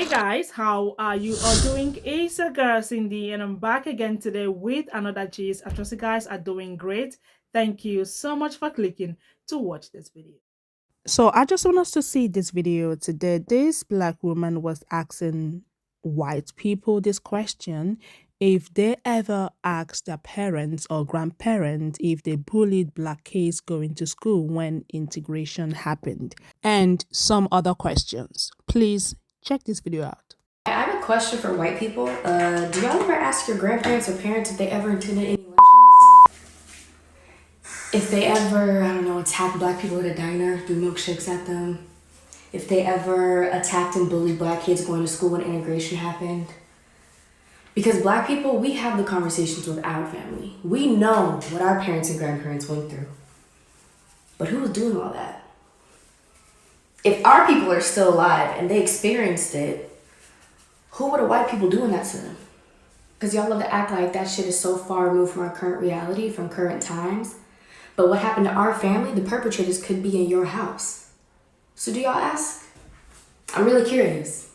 Hey guys, how are you all doing? It's your girl Cindy, and I'm back again today with another gist. I trust you guys are doing great. Thank you so much for clicking to watch this video. So I just want us to see this video today. This black woman was asking white people this question if they ever asked their parents or grandparents if they bullied black kids going to school when integration happened, and some other questions. Please check this video out. I have a question for white people. Do y'all ever ask your grandparents or parents if they ever attended any lynchings? If they ever, I don't know, attacked black people at a diner, threw milkshakes at them? If they ever attacked and bullied black kids going to school when integration happened? Because black people, we have the conversations with our family. We know what our parents and grandparents went through. But who was doing all that? If our people are still alive and they experienced it, who were the white people doing that to them? Because y'all love to act like that shit is so far removed from our current reality, from current times. But what happened to our family, the perpetrators could be in your house. So do y'all ask? I'm really curious.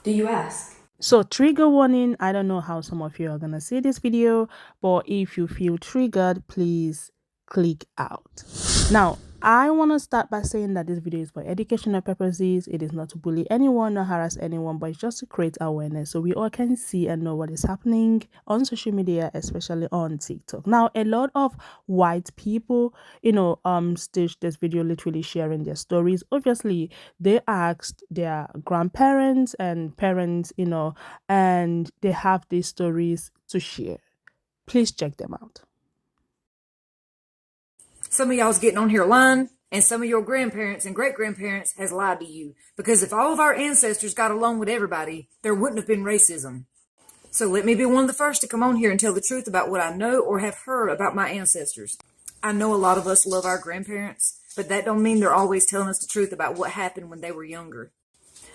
Do you ask? So trigger warning, I don't know how some of you are gonna see this video, but if you feel triggered, please click out. Now, I want to start by saying that this video is for educational purposes. It is not to bully anyone or harass anyone, but it's just to create awareness so we all can see and know what is happening on social media, especially on TikTok. Now, a lot of white people, staged this video literally sharing their stories. Obviously, they asked their grandparents and parents, and they have these stories to share. Please check them out. Some of y'all's getting on here lying, and some of your grandparents and great-grandparents has lied to you. Because if all of our ancestors got along with everybody, there wouldn't have been racism. So let me be one of the first to come on here and tell the truth about what I know or have heard about my ancestors. I know a lot of us love our grandparents, but that don't mean they're always telling us the truth about what happened when they were younger.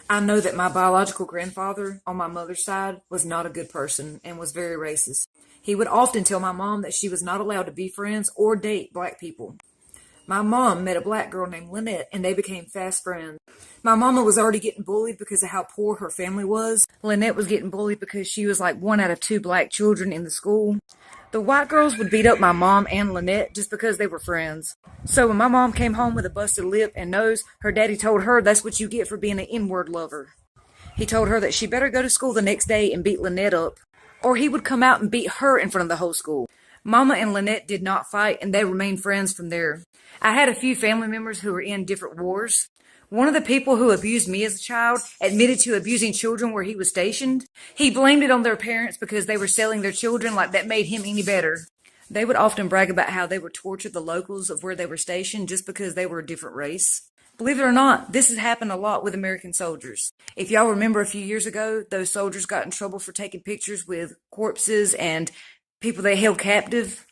I know that my biological grandfather on my mother's side was not a good person and was very racist. He would often tell my mom that she was not allowed to be friends or date black people. My mom met a black girl named Lynette, and they became fast friends. My mama was already getting bullied because of how poor her family was. Lynette was getting bullied because she was like one out of two black children in the school. The white girls would beat up my mom and Lynette just because they were friends. So when my mom came home with a busted lip and nose, her daddy told her that's what you get for being an N-word lover. He told her that she better go to school the next day and beat Lynette up, or he would come out and beat her in front of the whole school. Mama and Lynette did not fight, and they remained friends from there. I had a few family members who were in different wars. One of the people who abused me as a child admitted to abusing children where he was stationed. He blamed it on their parents because they were selling their children, like that made him any better. They would often brag about how they would torture the locals of where they were stationed just because they were a different race. Believe it or not, this has happened a lot with American soldiers. If y'all remember a few years ago, those soldiers got in trouble for taking pictures with corpses and people they held captive.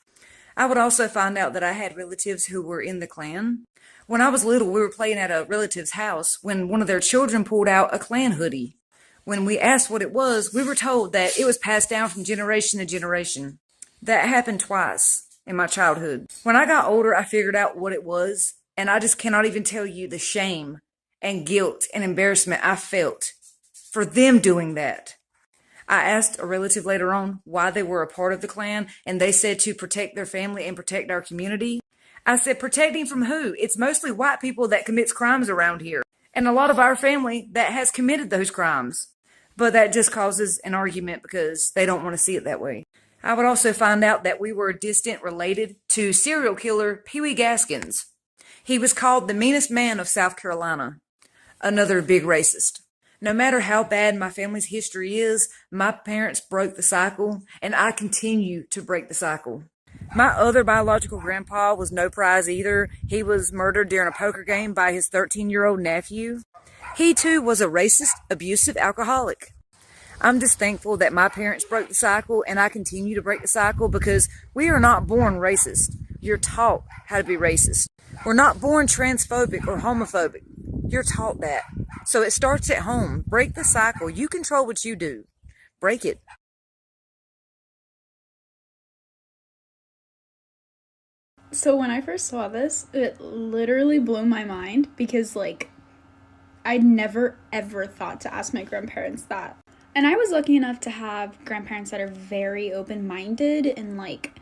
I would also find out that I had relatives who were in the Klan. When I was little, we were playing at a relative's house when one of their children pulled out a Klan hoodie. When we asked what it was, we were told that it was passed down from generation to generation. That happened twice in my childhood. When I got older, I figured out what it was, and I just cannot even tell you the shame and guilt and embarrassment I felt for them doing that. I asked a relative later on why they were a part of the Klan, and they said to protect their family and protect our community. I said, protecting from who? It's mostly white people that commits crimes around here, and a lot of our family that has committed those crimes. But that just causes an argument because they don't want to see it that way. I would also find out that we were distant related to serial killer Pee Wee Gaskins. He was called the meanest man of South Carolina. Another big racist. No matter how bad my family's history is, my parents broke the cycle, and I continue to break the cycle. My other biological grandpa was no prize either. He was murdered during a poker game by his 13-year-old nephew. He too was a racist, abusive alcoholic. I'm just thankful that my parents broke the cycle, and I continue to break the cycle because we are not born racist. You're taught how to be racist. We're not born transphobic or homophobic. You're taught that. So it starts at home. Break the cycle. You control what you do. Break it. So when I first saw this, it literally blew my mind because, I'd never ever thought to ask my grandparents that. And I was lucky enough to have grandparents that are very open-minded, and like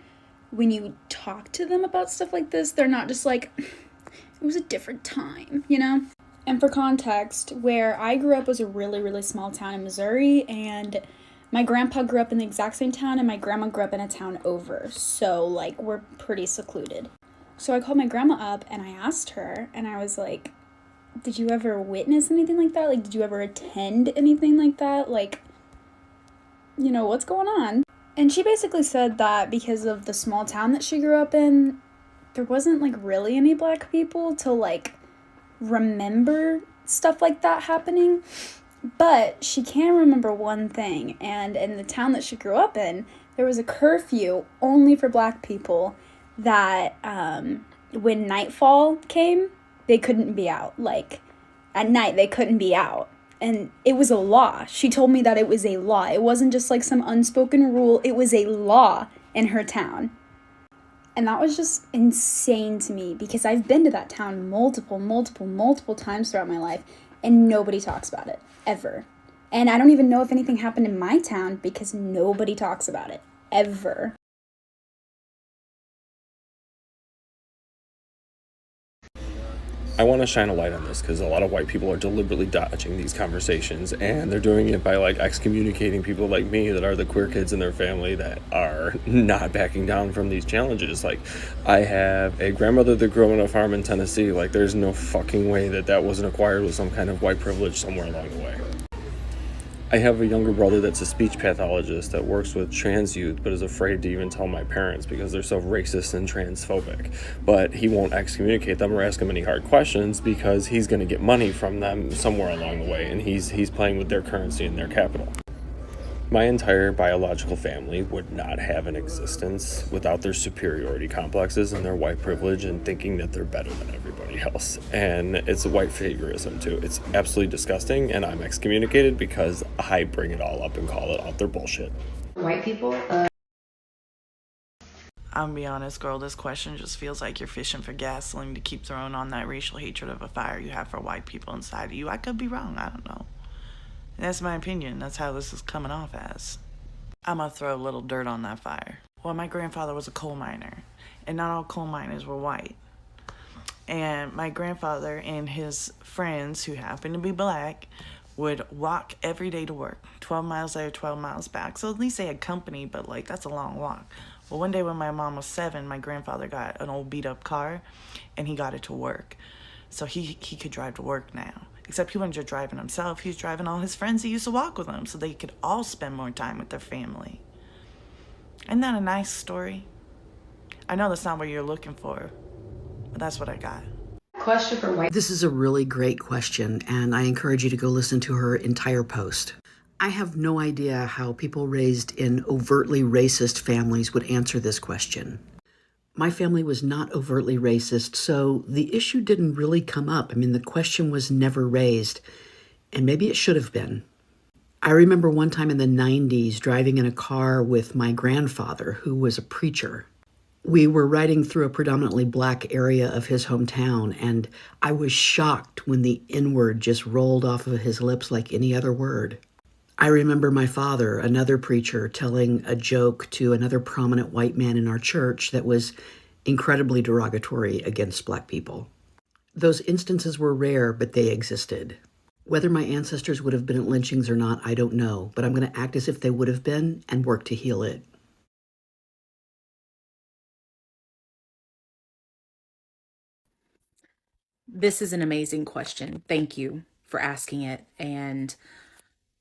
when you talk to them about stuff like this, they're not just like, it was a different time, you know? And for context, where I grew up was a really, really small town in Missouri, and my grandpa grew up in the exact same town, and my grandma grew up in a town over. So, like, we're pretty secluded. So I called my grandma up, and I asked her, and I was like, did you ever witness anything like that? Like, did you ever attend anything like that? Like, you know, what's going on? And she basically said that because of the small town that she grew up in, there wasn't, like, really any black people to, like, remember stuff like that happening. But she can remember one thing, and in the town that she grew up in, there was a curfew only for black people that when nightfall came, they couldn't be out. Like, at night, they couldn't be out. And it was a law. She told me that it was a law. It wasn't just like some unspoken rule. It was a law in her town. And that was just insane to me, because I've been to that town multiple times throughout my life, and nobody talks about it, ever. And I don't even know if anything happened in my town because nobody talks about it, ever. I want to shine a light on this because a lot of white people are deliberately dodging these conversations, and they're doing it by like excommunicating people like me that are the queer kids in their family that are not backing down from these challenges. Like, I have a grandmother that grew up on a farm in Tennessee. Like, there's no fucking way that that wasn't acquired with some kind of white privilege somewhere along the way. I have a younger brother that's a speech pathologist that works with trans youth but is afraid to even tell my parents because they're so racist and transphobic. But he won't excommunicate them or ask them any hard questions because he's going to get money from them somewhere along the way, and he's playing with their currency and their capital. My entire biological family would not have an existence without their superiority complexes and their white privilege and thinking that they're better than everybody else. And it's a white figurism too. It's absolutely disgusting, and I'm excommunicated because I bring it all up and call it out their bullshit. White people, I'm gonna be honest, girl, this question just feels like you're fishing for gasoline to keep throwing on that racial hatred of a fire you have for white people inside of you. I could be wrong, I don't know. That's my opinion. That's how this is coming off as. I'm gonna throw a little dirt on that fire. Well, my grandfather was a coal miner, and not all coal miners were white. And my grandfather and his friends, who happened to be black, would walk every day to work. 12 miles there, 12 miles back. So at least they had company, but like, that's a long walk. Well, one day when my mom was 7, my grandfather got an old beat up car, and he got it to work. So he could drive to work now. Except he wasn't just driving himself, he was driving all his friends that used to walk with him so they could all spend more time with their family. Isn't that a nice story? I know that's not what you're looking for, but that's what I got. question for white. This is a really great question, and I encourage you to go listen to her entire post. I have no idea how people raised in overtly racist families would answer this question. My family was not overtly racist, so the issue didn't really come up. I mean, the question was never raised, and maybe it should have been. I remember one time in the 90s driving in a car with my grandfather, who was a preacher. We were riding through a predominantly black area of his hometown, and I was shocked when the N-word just rolled off of his lips like any other word. I remember my father, another preacher, telling a joke to another prominent white man in our church that was incredibly derogatory against black people. Those instances were rare, but they existed. Whether my ancestors would have been at lynchings or not, I don't know, but I'm going to act as if they would have been and work to heal it. This is an amazing question. Thank you for asking it. And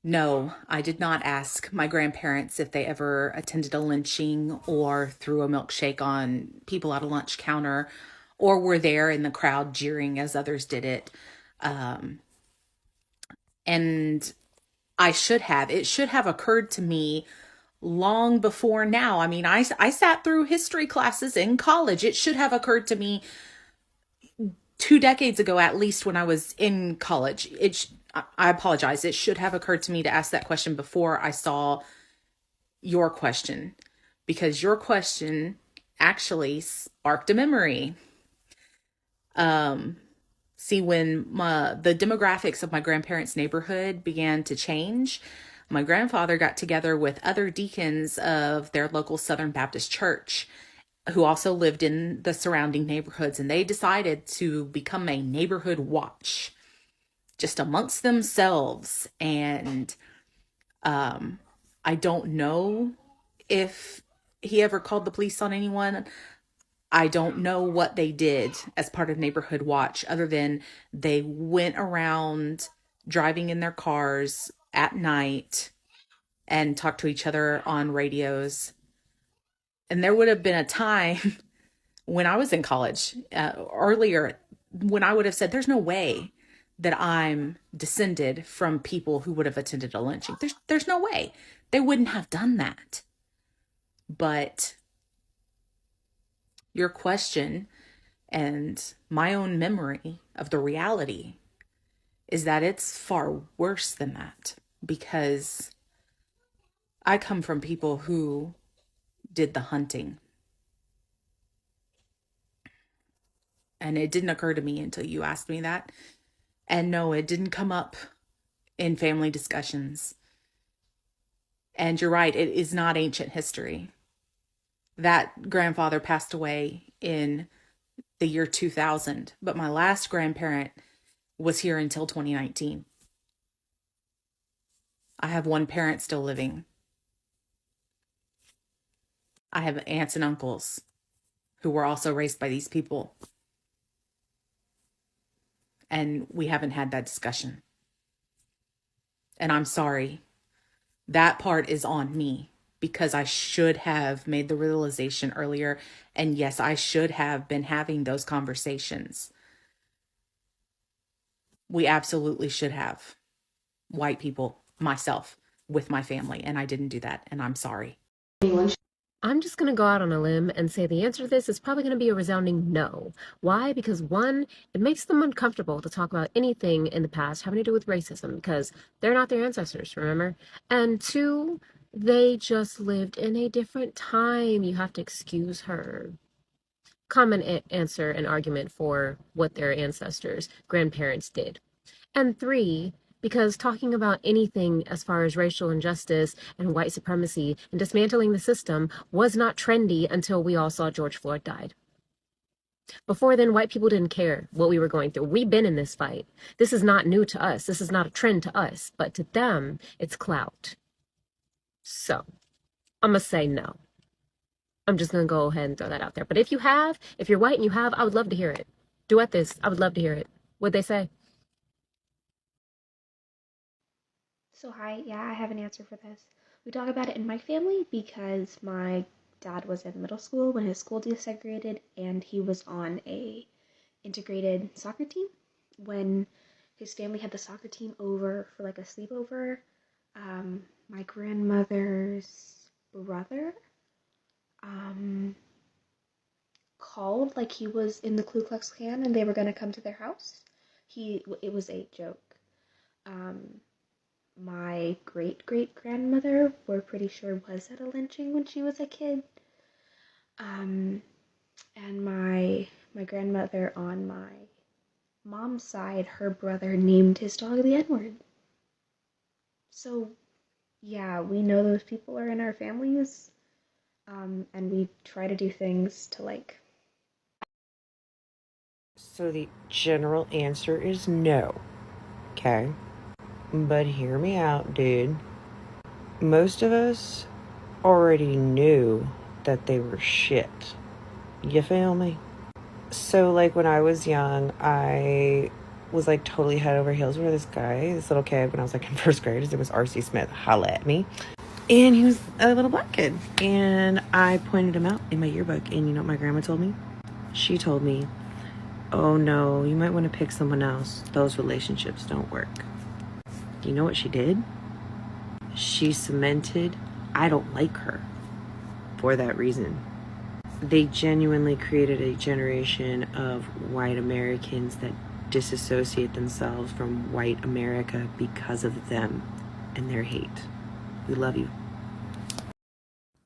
no, I did not ask my grandparents if they ever attended a lynching or threw a milkshake on people at a lunch counter or were there in the crowd jeering as others did it. And I should have. It should have occurred to me long before now. I mean, I sat through history classes in college. It should have occurred to me 2 decades ago, at least, when I was in college. I apologize. It should have occurred to me to ask that question before I saw your question, because your question actually sparked a memory. See, when the demographics of my grandparents' neighborhood began to change, my grandfather got together with other deacons of their local Southern Baptist church who also lived in the surrounding neighborhoods, and they decided to become a neighborhood watch just amongst themselves. And I don't know if he ever called the police on anyone. I don't know what they did as part of Neighborhood Watch, other than they went around driving in their cars at night and talked to each other on radios. And there would have been a time when I was in college, earlier, when I would have said, there's no way that I'm descended from people who would have attended a lynching. There's no way. They wouldn't have done that. But your question and my own memory of the reality is that it's far worse than that, because I come from people who did the hunting. And it didn't occur to me until you asked me that. And no, it didn't come up in family discussions. And you're right, it is not ancient history. That grandfather passed away in the year 2000, but my last grandparent was here until 2019. I have one parent still living. I have aunts and uncles who were also raised by these people. And we haven't had that discussion. And I'm sorry. That part is on me, because I should have made the realization earlier. And yes, I should have been having those conversations. We absolutely should have. White people, myself, with my family. And I didn't do that. And I'm sorry. I'm just going to go out on a limb and say the answer to this is probably going to be a resounding no. Why? Because one, it makes them uncomfortable to talk about anything in the past having to do with racism, because they're not their ancestors, remember? And two, they just lived in a different time. You have to excuse her. Common answer and argument for what their ancestors, grandparents did. And three, because talking about anything as far as racial injustice and white supremacy and dismantling the system was not trendy until we all saw George Floyd died. Before then, white people didn't care what we were going through. We've been in this fight. This is not new to us. This is not a trend to us, but to them, it's clout. So, I'm going to say no. I'm just going to go ahead and throw that out there. But if you're white and you have, I would love to hear it. Duet this. I would love to hear it. What'd they say? So hi, yeah, I have an answer for this. We talk about it in my family because my dad was in middle school when his school desegregated, and he was on a integrated soccer team. When his family had the soccer team over for like a sleepover, my grandmother's brother called like he was in the Ku Klux Klan and they were gonna come to their house. It was a joke. My great-great-grandmother, we're pretty sure, was at a lynching when she was a kid. And my grandmother on my mom's side, her brother named his dog the N-word. So, yeah, we know those people are in our families, and we try to do things to, like... So the general answer is no, okay? But hear me out, dude. Most of us already knew that they were shit. You feel me? So, like, when I was young, I was, like, totally head over heels for this guy, this little kid, when I was, like, in first grade. His name was R.C. Smith. Holla at me. And he was a little black kid. And I pointed him out in my yearbook. And you know what my grandma told me? She told me, oh, no, you might want to pick someone else. Those relationships don't work. You know what she did? She cemented, I don't like her for that reason. They genuinely created a generation of white Americans that disassociate themselves from white America because of them and their hate. We love you.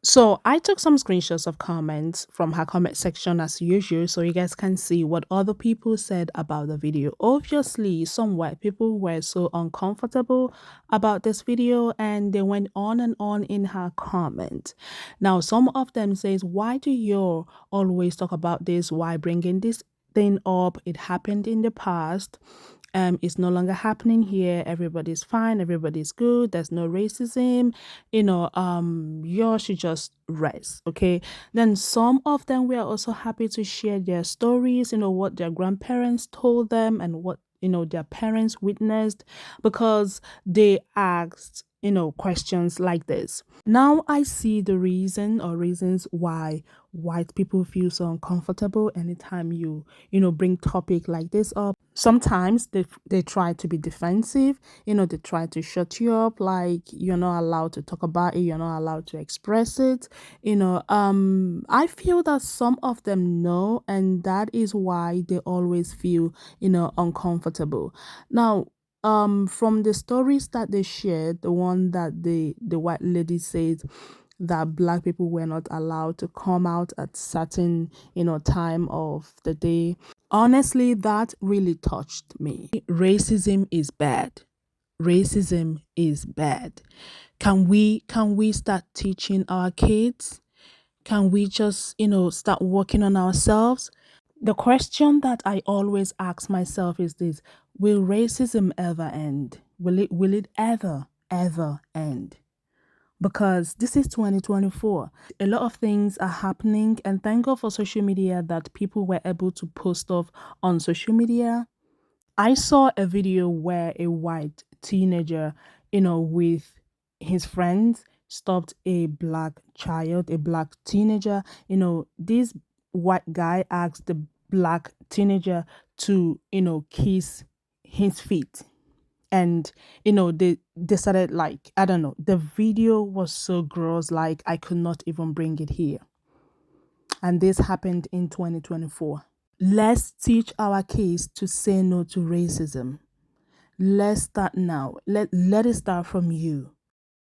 So I took some screenshots of comments from her comment section as usual, so you guys can see what other people said about the video. Obviously, some white people were so uncomfortable about this video and they went on and on in her comment. Now, some of them says, why do you always talk about this? Why bringing this thing up? It happened in the past. It's no longer happening here. Everybody's fine, everybody's good, there's no racism, you should just rest. Okay, then some of them were also happy to share their stories, what their grandparents told them and what their parents witnessed, because they asked questions like this. Now I see the reason or reasons why white people feel so uncomfortable anytime you bring topic like this up. Sometimes they try to be defensive, they try to shut you up, like you're not allowed to talk about it, you're not allowed to express it. I feel that some of them know, and that is why they always feel uncomfortable. Now, from the stories that they shared, the one that the white lady said that black people were not allowed to come out at certain time of the day, honestly, that really touched me. Racism is bad. Racism is bad. Can we start teaching our kids? Can we just start working on ourselves? The question that I always ask myself is this: will racism ever end? Will it ever end? Because this is 2024. A lot of things are happening, and thank God for social media that people were able to post stuff on social media. I saw a video where a white teenager, with his friends, stopped a black child, a black teenager. This white guy asked the black teenager to, kiss his feet. And they started, like, I don't know, the video was so gross, like I could not even bring it here. And this happened in 2024. Let's teach our kids to say no to racism. Let's start now. Let it start from you.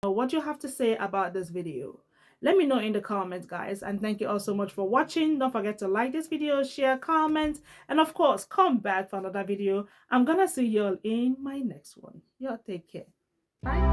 What do you have to say about this video? Let me know in the comments, guys. And thank you all so much for watching. Don't forget to like this video, share, comment, and of course, come back for another video. I'm gonna see you all in my next one. Y'all take care. Bye.